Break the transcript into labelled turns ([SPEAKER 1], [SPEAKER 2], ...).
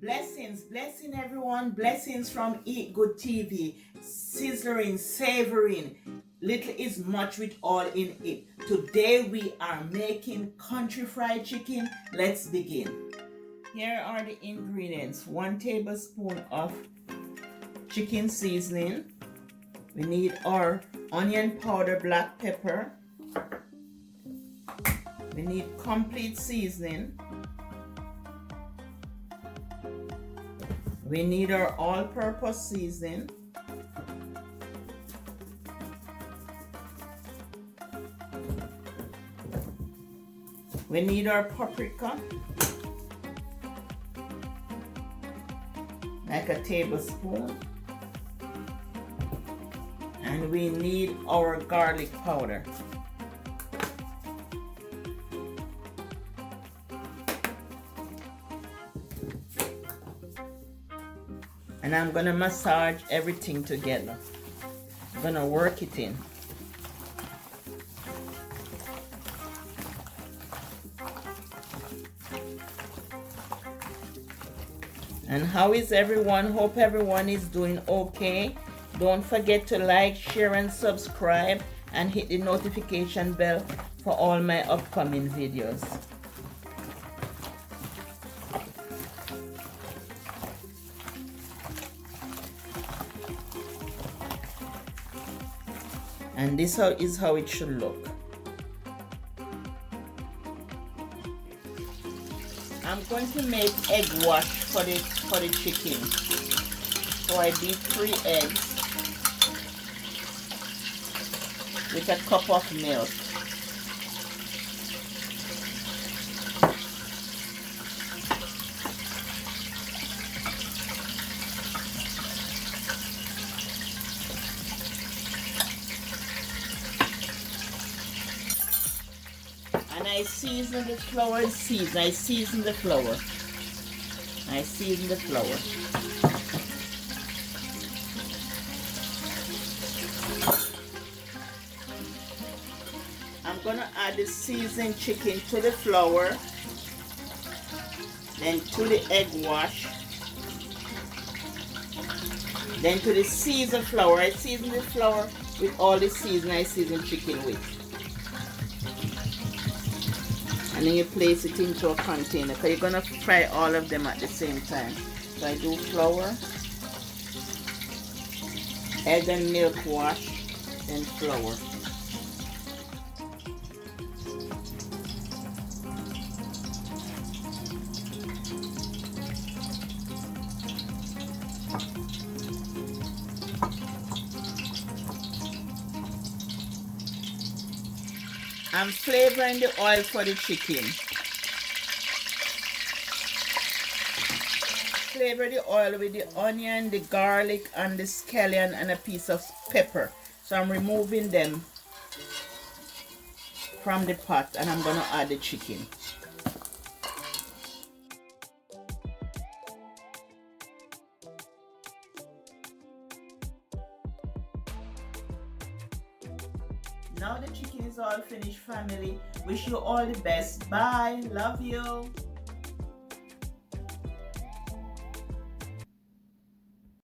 [SPEAKER 1] Blessings everyone, blessings from Eat Good TV, sizzling, savoring, little is much with all in it. Today we are making country fried chicken. Let's begin. Here are the ingredients: 1 tablespoon of chicken seasoning. We need our onion powder, black pepper. We need complete seasoning. We need our all-purpose seasoning. We need our paprika, like a tablespoon. And we need our garlic powder. And I'm gonna massage everything together. I'm gonna work it in. And how is everyone? Hope everyone is doing okay. Don't forget to like, share, and subscribe, and hit the notification bell for all my upcoming videos. And this is how it should look. I'm going to make egg wash for the chicken. So I beat 3 eggs with a cup of milk. And I season the flour. I season the flour. I'm gonna add the seasoned chicken to the flour, then to the egg wash, then to the seasoned flour. I season the flour with all the seasoning I season chicken with. And then you place it into a container, because you're gonna fry all of them at the same time. So I do flour, egg and milk wash, then flour. I'm flavoring the oil for the chicken. Flavor the oil with the onion, the garlic, and the scallion, and a piece of pepper. So I'm removing them from the pot, and I'm gonna add the chicken. Now the chicken is all finished, family. Wish you all the best. Bye. Love you.